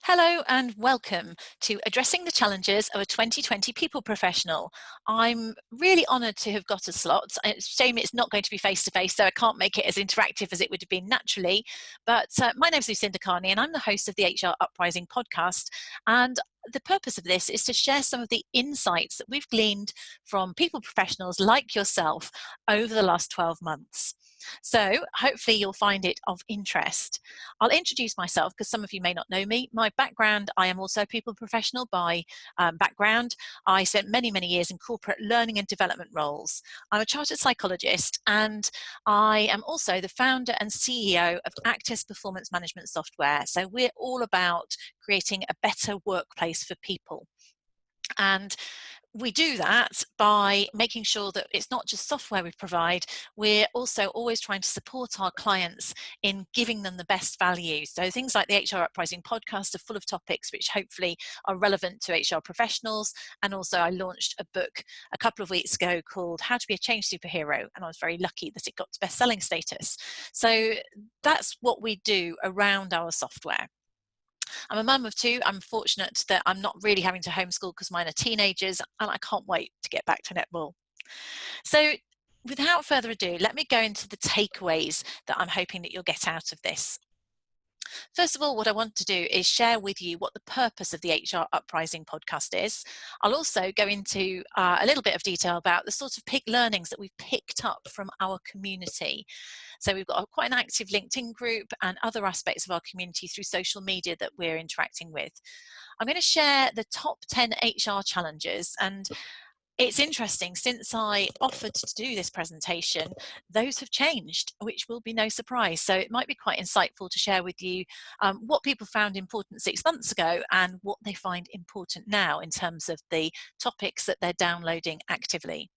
Hello and welcome to Addressing the Challenges of a 2020 People Professional. I'm really honoured to have got a slot. It's a shame it's not going to be face-to-face, so I can't make it as interactive as it would have been naturally. But my name's Lucinda Carney and I'm the host of the HR Uprising Podcast. And the purpose of this is to share some of the insights that we've gleaned from people professionals like yourself over the last 12 months. So hopefully you'll find it of interest. I'll introduce myself because some of you may not know me. My background, I am also a people professional by background. I spent many years in corporate learning and development roles. I'm a chartered psychologist and I am also the founder and CEO of Actus performance management software. So we're all about creating a better workplace for people. And we do that by making sure that it's not just software we provide, we're also always trying to support our clients in giving them the best value. So things like the HR Uprising podcast are full of topics which hopefully are relevant to HR professionals. And also I launched a book a couple of weeks ago called How to Be a Change Superhero, and I was very lucky that it got to best-selling status. So that's what we do around our software. I'm a mum of two. I'm fortunate that I'm not really having to homeschool because mine are teenagers, and I can't wait to get back to netball. So without further ado, let me go into the takeaways that I'm hoping that you'll get out of this. First of all, what I want to do is share with you what the purpose of the HR Uprising podcast is. I'll also go into a little bit of detail about the sort of learnings that we've picked up from our community. So we've got quite an active LinkedIn group and other aspects of our community through social media that we're interacting with. I'm going to share the top 10 HR challenges, and it's interesting, since I offered to do this presentation, those have changed, which will be no surprise. So it might be quite insightful to share with you what people found important 6 months ago and what they find important now in terms of the topics that they're downloading actively.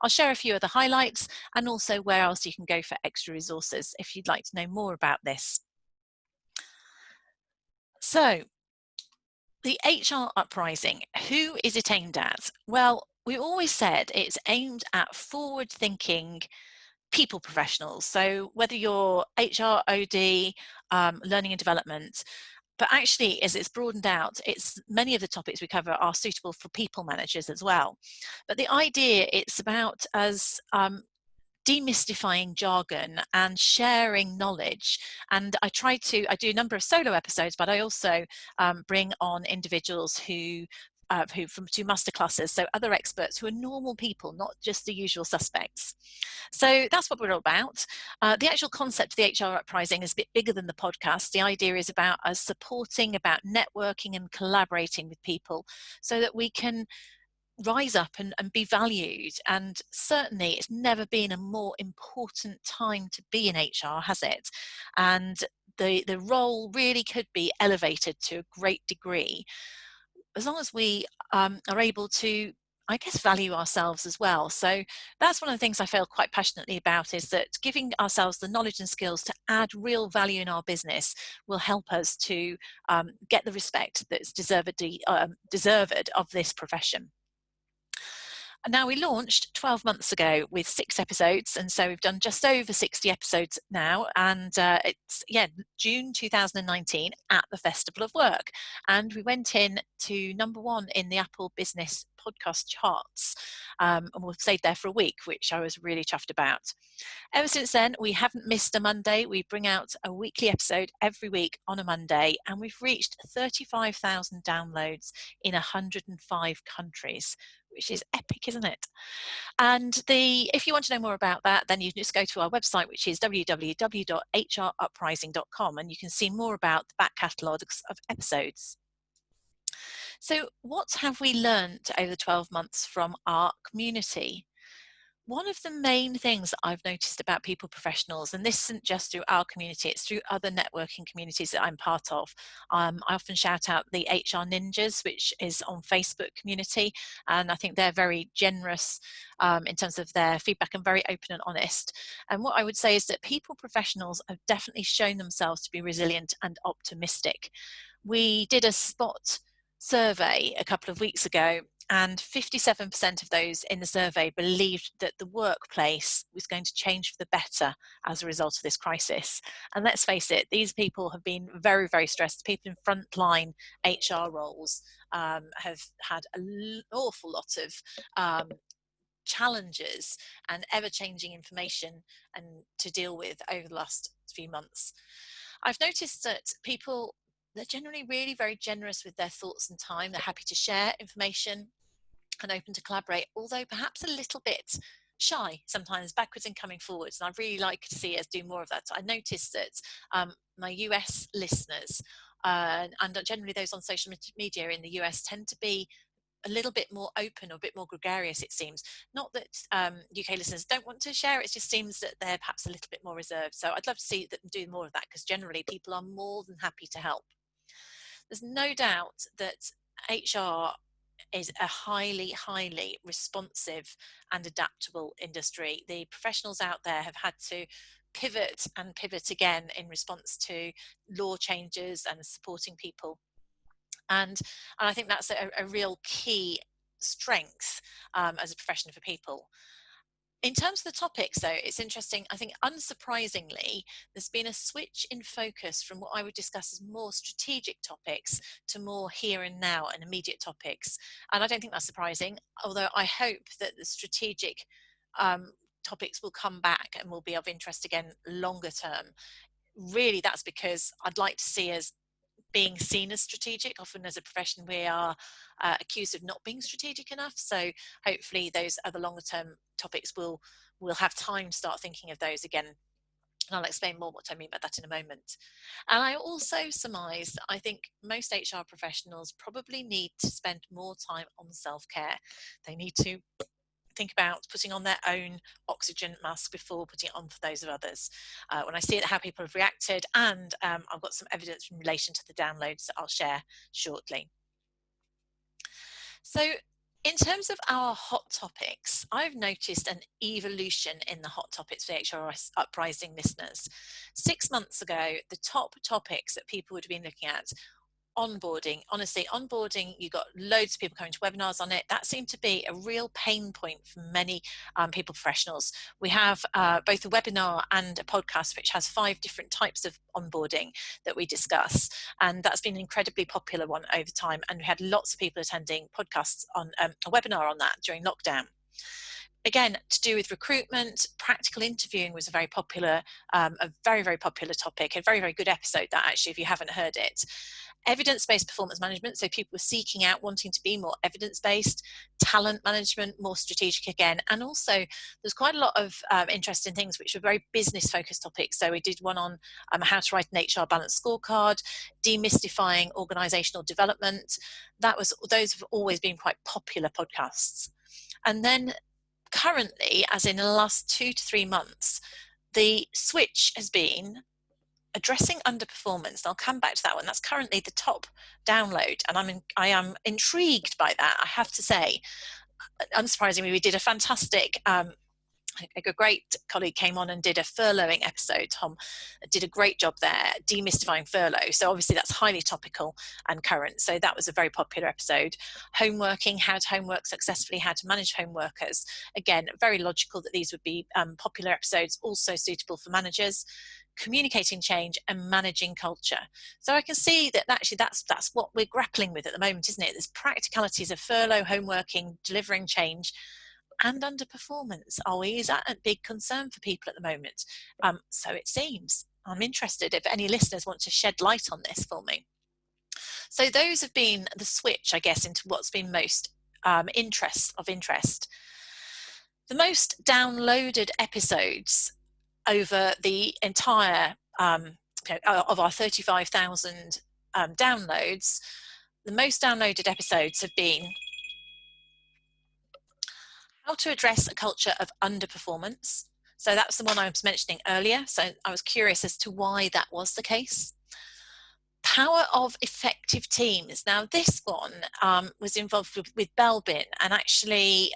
I'll share a few of the highlights and also where else you can go for extra resources if you'd like to know more about this. So, the HR Uprising, who is it aimed at? Well, we always said it's aimed at forward-thinking people professionals. So whether you're HR, OD, learning and development, but actually as it's broadened out, many of the topics we cover are suitable for people managers as well. But the idea, it's about us demystifying jargon and sharing knowledge. And I do a number of solo episodes, but I also bring on individuals who from two masterclasses, so other experts who are normal people, not just the usual suspects. So that's what we're all about. The actual concept of the HR Uprising is a bit bigger than the podcast. The idea is about us supporting, about networking and collaborating with people so that we can rise up and be valued. And certainly it's never been a more important time to be in HR, has it? And the role really could be elevated to a great degree as long as we are able to, I guess, value ourselves as well. So that's one of the things I feel quite passionately about, is that giving ourselves the knowledge and skills to add real value in our business will help us to get the respect that's deserved of this profession. Now, we launched 12 months ago with 6 episodes, and so we've done just over 60 episodes now, and it's June 2019 at the Festival of Work, and we went in to #1 in the Apple Business podcast charts, and we've stayed there for a week, which I was really chuffed about. Ever since then, we haven't missed a Monday. We bring out a weekly episode every week on a Monday, and we've reached 35,000 downloads in 105 countries, which is epic, isn't it? And if you want to know more about that, then you can just go to our website, which is www.hruprising.com, and you can see more about the back catalogues of episodes. So what have we learned over the 12 months from our community? One of the main things that I've noticed about people professionals, and this isn't just through our community, it's through other networking communities that I'm part of. I often shout out the HR Ninjas, which is on Facebook community, and I think they're very generous in terms of their feedback and very open and honest. And what I would say is that people professionals have definitely shown themselves to be resilient and optimistic. We did a spot survey a couple of weeks ago, And 57% of those in the survey believed that the workplace was going to change for the better as a result of this crisis. And let's face it, these people have been very, very stressed. People in frontline HR roles have had an awful lot of challenges and ever-changing information and to deal with over the last few months. I've noticed that people, they're generally really very generous with their thoughts and time. They're happy to share information and open to collaborate, although perhaps a little bit shy sometimes, backwards and coming forwards. And I'd really like to see us do more of that. I noticed that my US listeners and generally those on social media in the US tend to be a little bit more open or a bit more gregarious, it seems. Not that UK listeners don't want to share, it just seems that they're perhaps a little bit more reserved. So I'd love to see them do more of that, because generally people are more than happy to help. There's no doubt that HR is a highly, highly responsive and adaptable industry. The professionals out there have had to pivot and pivot again in response to law changes and supporting people. And I think that's a real key strength as a profession for people. In terms of the topics, though, it's interesting. I think, unsurprisingly, there's been a switch in focus from what I would discuss as more strategic topics to more here and now and immediate topics. And I don't think that's surprising, although I hope that the strategic topics will come back and will be of interest again longer term. Really, that's because I'd like to see us being seen as strategic. Often as a profession we are accused of not being strategic enough, so hopefully those other longer term topics will have time to start thinking of those again, and I'll explain more what I mean by that in a moment. And I also surmise that I think most HR professionals probably need to spend more time on self-care. They need to think about putting on their own oxygen mask before putting it on for those of others. When I see how people have reacted, and I've got some evidence in relation to the downloads that I'll share shortly. So in terms of our hot topics, I've noticed an evolution in the hot topics for HR Uprising listeners. 6 months ago, the top topics that people would have been looking at: onboarding. Honestly, onboarding, you got loads of people coming to webinars on it. That seemed to be a real pain point for many people professionals. We have both a webinar and a podcast which has 5 different types of onboarding that we discuss, and that's been an incredibly popular one over time, and we had lots of people attending podcasts on a webinar on that during lockdown. Again, to do with recruitment, practical interviewing was a very popular, a very, very popular topic, a very, very good episode that, actually, if you haven't heard it. Evidence-based performance management, so people were seeking out, wanting to be more evidence-based. Talent management, more strategic again. And also there's quite a lot of interesting things which were very business-focused topics. So we did one on how to write an HR balanced scorecard, demystifying organizational development. Those have always been quite popular podcasts. And then currently, as in the last 2 to 3 months, the switch has been addressing underperformance. I'll come back to that one. That's currently the top download, and I am intrigued by that, I have to say. Unsurprisingly, we did a fantastic a great colleague came on and did a furloughing episode. Tom did a great job there, demystifying furlough. So obviously that's highly topical and current. So that was a very popular episode. Homeworking, how to homework successfully, how to manage home workers. Again, very logical that these would be popular episodes, also suitable for managers. Communicating change and managing culture. So I can see that actually that's what we're grappling with at the moment, isn't it? There's practicalities of furlough, homeworking, delivering change, and underperformance. Is that a big concern for people at the moment? So it seems. I'm interested if any listeners want to shed light on this for me. So those have been the switch, I guess, into what's been most interest. The most downloaded episodes over the entire of our 35,000 downloads, the most downloaded episodes have been how to address a culture of underperformance. So that's the one I was mentioning earlier. So I was curious as to why that was the case. Power of effective teams. Now this one was involved with Belbin, and actually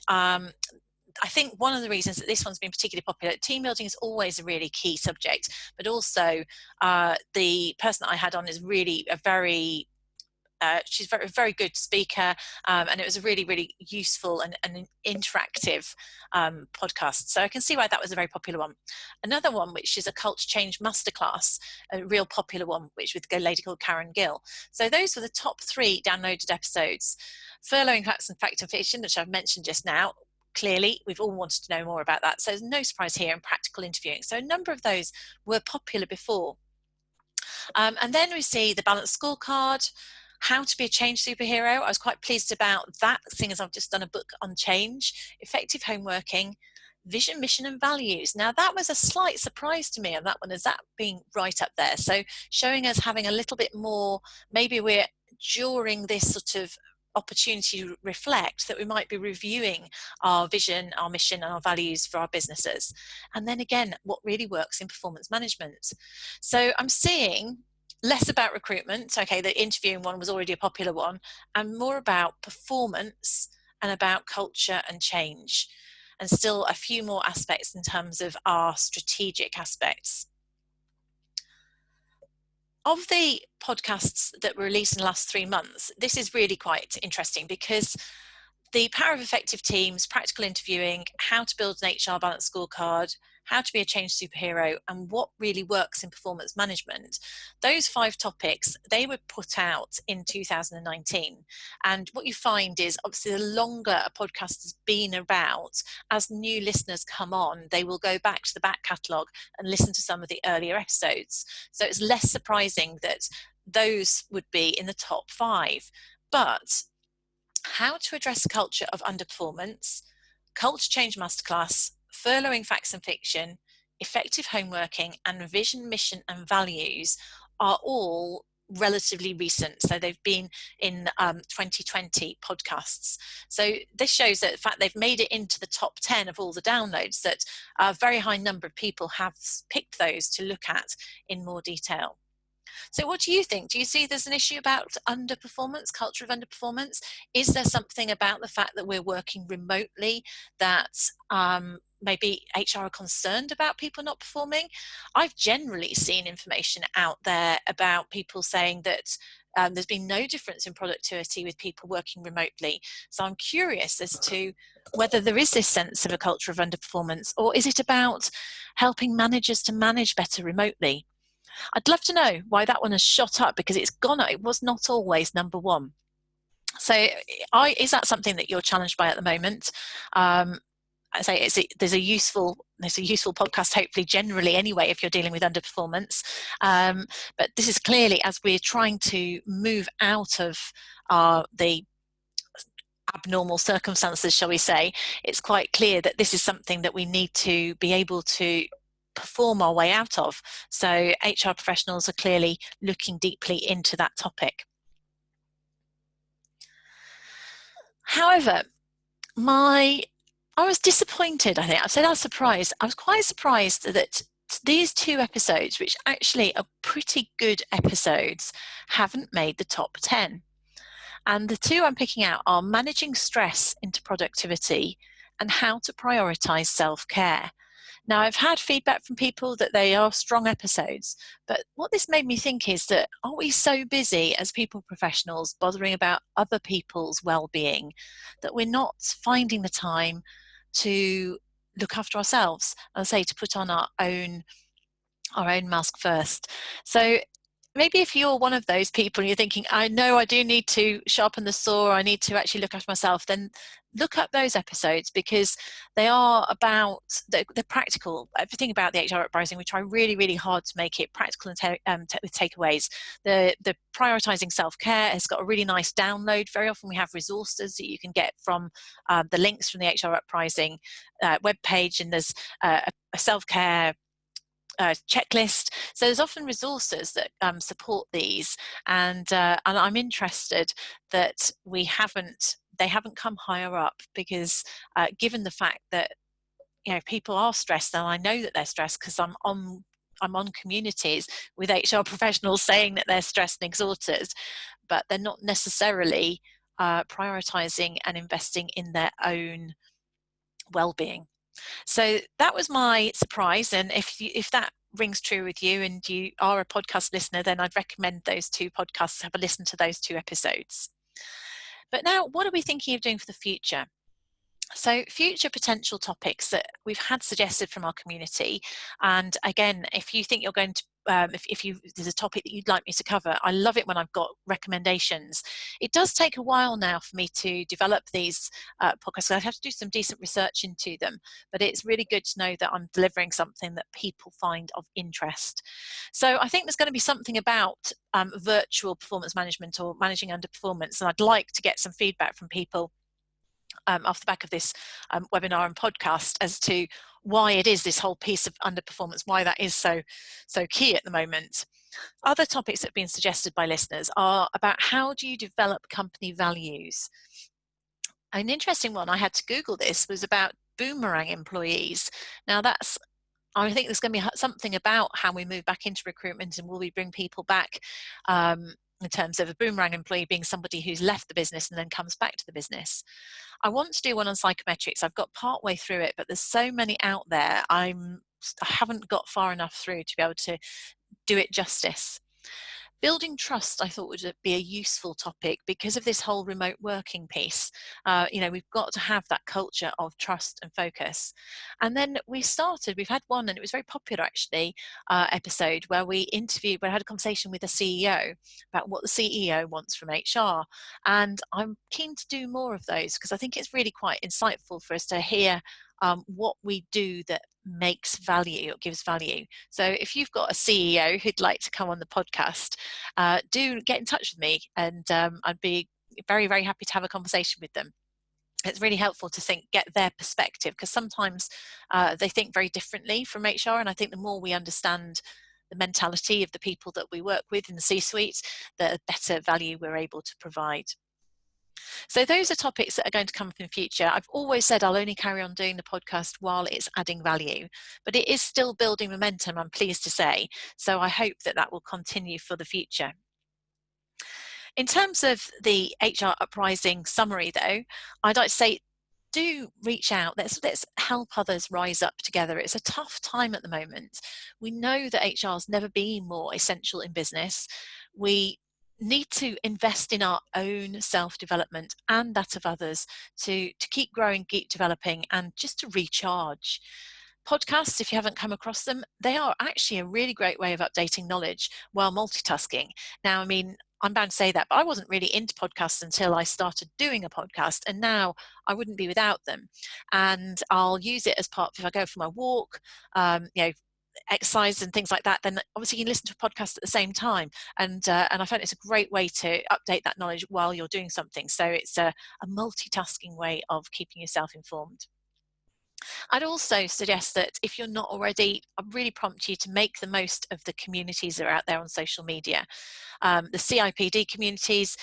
I think one of the reasons that this one's been particularly popular, team building is always a really key subject, but also the person that I had on is really a very She's a very, very good speaker, and it was a really, really useful and interactive podcast. So I can see why that was a very popular one. Another one, which is a culture change masterclass, a real popular one, which with a lady called Karen Gill. So those were the top 3 downloaded episodes. Furloughing Facts and Fact and Fiction, which I've mentioned just now. Clearly, we've all wanted to know more about that. So there's no surprise here in practical interviewing. So a number of those were popular before. And then we see the balanced scorecard, how to be a change superhero. I was quite pleased about that, seeing as I've just done a book on change, effective homeworking, vision, mission and values. Now that was a slight surprise to me on that one, as that being right up there. So showing us having a little bit more, maybe we're during this sort of opportunity to reflect that we might be reviewing our vision, our mission and our values for our businesses. And then again, what really works in performance management. So I'm seeing less about recruitment. Okay, the interviewing one was already a popular one, and more about performance and about culture and change. And still a few more aspects in terms of our strategic aspects. Of the podcasts that were released in the last 3 months, this is really quite interesting because the power of effective teams, practical interviewing, how to build an HR balanced scorecard, how to be a change superhero, and what really works in performance management. Those 5 topics, they were put out in 2019. And what you find is obviously the longer a podcast has been about, as new listeners come on, they will go back to the back catalogue and listen to some of the earlier episodes. So it's less surprising that those would be in the top 5. But how to address a culture of underperformance, culture change masterclass, furloughing facts and fiction, effective homeworking, and vision, mission, and values are all relatively recent. So they've been in 2020 podcasts. So this shows that in fact they've made it into the top 10 of all the downloads, that a very high number of people have picked those to look at in more detail. So what do you think? Do you see there's an issue about underperformance, culture of underperformance? Is there something about the fact that we're working remotely that maybe HR are concerned about people not performing? I've generally seen information out there about people saying that there's been no difference in productivity with people working remotely. So I'm curious as to whether there is this sense of a culture of underperformance, or is it about helping managers to manage better remotely? I'd love to know why that one has shot up, because it was not always number 1. So is that something that you're challenged by at the moment? I say there's a useful podcast, hopefully generally anyway, if you're dealing with underperformance. But this is clearly, as we're trying to move out of the abnormal circumstances, shall we say, it's quite clear that this is something that we need to be able to perform our way out of. So HR professionals are clearly looking deeply into that topic. However, I was disappointed, I think. I said I was surprised. I was quite surprised that these 2 episodes, which actually are pretty good episodes, haven't made the top 10. And the 2 I'm picking out are managing stress into productivity and how to prioritize self-care. Now, I've had feedback from people that they are strong episodes, but what this made me think is that, are we so busy as people professionals bothering about other people's well-being that we're not finding the time to look after ourselves, and say to put on our own mask first? So maybe if you're one of those people and you're thinking, I know I do need to sharpen the saw, I need to actually look after myself, then look up those episodes, because they are about, they're practical. Everything about the HR Uprising, we try really, really hard to make it practical and with takeaways. The prioritizing self-care has got a really nice download. Very often we have resources that you can get from the links from the HR Uprising webpage, and there's a self-care checklist. So there's often resources that support these, and I'm interested that they haven't come higher up, because given the fact that people are stressed, and I know that they're stressed because I'm on communities with HR professionals saying that they're stressed and exhausted, but they're not necessarily prioritizing and investing in their own well-being. So that was my surprise, and if that rings true with you and you are a podcast listener, then I'd recommend those 2 podcasts. Have a listen to those 2 episodes. But now, what are we thinking of doing for the future? So future potential topics that we've had suggested from our community, and again, if you think you're going to if there's a topic that you'd like me to cover, I love it when I've got recommendations. It does take a while now for me to develop these podcasts, so I have to do some decent research into them, but it's really good to know that I'm delivering something that people find of interest. So I think there's going to be something about virtual performance management or managing underperformance, and I'd like to get some feedback from people off the back of this webinar and podcast as to why it is this whole piece of underperformance, why that is so key at the moment. Other topics that have been suggested by listeners are about how do you develop company values. An interesting one, I had to Google this, was about boomerang employees. Now I think there's going to be something about how we move back into recruitment, and will we bring people back in terms of a boomerang employee being somebody who's left the business and then comes back to the business. I want to do one on psychometrics. I've got part way through it, but there's so many out there. I haven't got far enough through to be able to do it justice. Building trust, I thought, would be a useful topic because of this whole remote working piece. We've got to have that culture of trust and focus. And then we've had one, and it was very popular actually, episode where we had a conversation with a CEO about what the CEO wants from HR. And I'm keen to do more of those because I think it's really quite insightful for us to hear what we do that makes value or gives value. So if you've got a CEO who'd like to come on the podcast, do get in touch with me, and I'd be very, very happy to have a conversation with them. It's really helpful to get their perspective, because sometimes they think very differently from HR, and I think the more we understand the mentality of the people that we work with in the C-suite, the better value we're able to provide. So those are topics that are going to come up in the future. I've always said I'll only carry on doing the podcast while it's adding value, but it is still building momentum, I'm pleased to say. So I hope that will continue for the future. In terms of the HR Uprising summary though, I'd like to say, do reach out. Let's help others rise up together. It's a tough time at the moment. We know that HR's never been more essential in business. We need to invest in our own self-development and that of others to keep growing, keep developing, and just to recharge. Podcasts, if you haven't come across them, they are actually a really great way of updating knowledge while multitasking. Now, I mean, I'm bound to say that, but I wasn't really into podcasts until I started doing a podcast, and now I wouldn't be without them. And I'll use it as part, if I go for my walk, exercise and things like that, then obviously you can listen to a podcast at the same time, and I find it's a great way to update that knowledge while you're doing something. So it's a multitasking way of keeping yourself informed. I'd also suggest that if you're not already, I really prompt you to make the most of the communities that are out there on social media. The CIPD communities,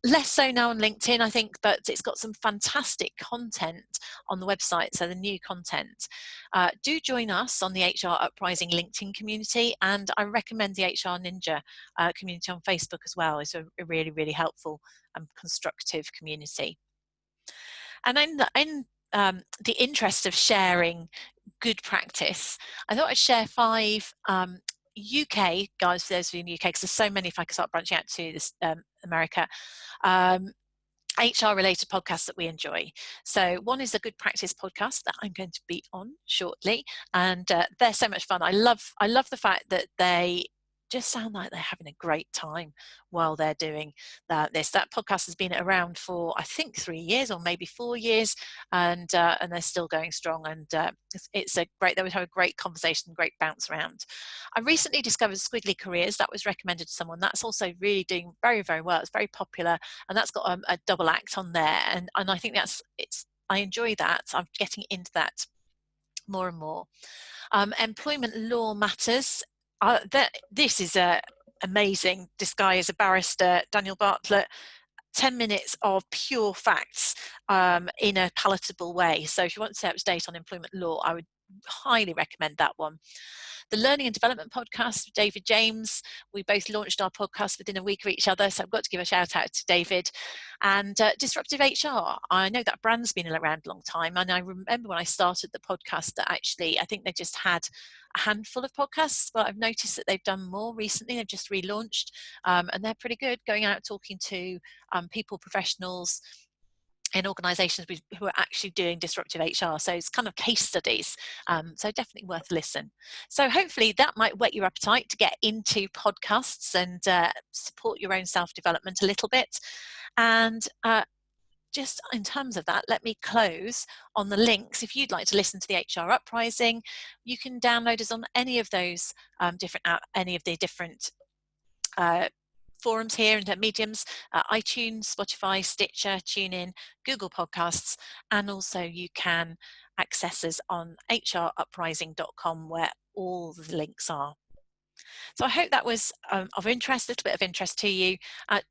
less so now on LinkedIn, I think, but it's got some fantastic content on the website, so the new content. Do join us on the HR Uprising LinkedIn community, and I recommend the HR Ninja community on Facebook as well. It's a really, really helpful and constructive community. And in the interest of sharing good practice, I thought I'd share 5 UK, guys, for those of you in the UK, because there's so many, if I could start branching out to this, America, HR related podcasts that we enjoy. So one is a good practice podcast that I'm going to be on shortly, and they're so much fun. I love the fact that they just sound like they're having a great time while they're doing this. That podcast has been around for, I think, 3 years or maybe 4 years, and they're still going strong. And it's a great. They would have a great conversation, great bounce around. I recently discovered Squiggly Careers. That was recommended to someone. That's also really doing very, very well. It's very popular, and that's got a double act on there. And I think I enjoy that. I'm getting into that more and more. Employment Law Matters. This is amazing. This guy is a barrister, Daniel Bartlett. 10 minutes of pure facts in a palatable way. So if you want to stay up to date on employment law, I would highly recommend that one. The Learning and Development Podcast with David James. We both launched our podcast within a week of each other, so I've got to give a shout out to David. And Disruptive HR. I know that brand's been around a long time, and I remember when I started the podcast that actually I think they just had a handful of podcasts, but I've noticed that they've done more recently. They've just relaunched, and they're pretty good, going out talking to people, professionals in organisations who are actually doing disruptive HR. So it's kind of case studies. So definitely worth a listen. So hopefully that might whet your appetite to get into podcasts and support your own self-development a little bit. And just in terms of that, let me close on the links. If you'd like to listen to the HR Uprising, you can download us on any of those different forums here and mediums, iTunes, Spotify, Stitcher, TuneIn, Google Podcasts, and also you can access us on hruprising.com where all the links are. So I hope that was of interest, a little bit of interest to you.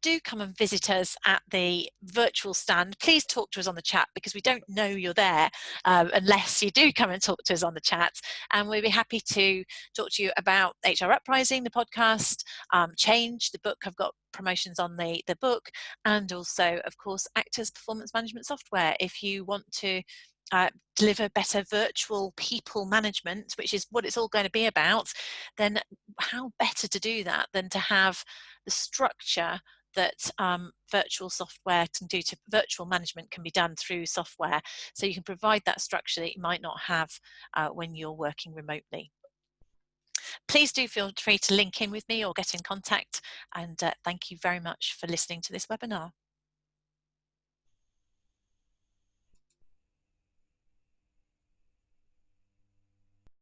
Do come and visit us at the virtual stand. Please talk to us on the chat because we don't know you're there unless you do come and talk to us on the chat. And we'll be happy to talk to you about HR Uprising, the podcast, Change, the book. I've got promotions on the book, and also, of course, Actus performance management software. If you want to deliver better virtual people management, which is what it's all going to be about, then how better to do that than to have the structure that virtual software can do to virtual management can be done through software. So you can provide that structure that you might not have when you're working remotely. Please do feel free to link in with me or get in contact, and thank you very much for listening to this webinar.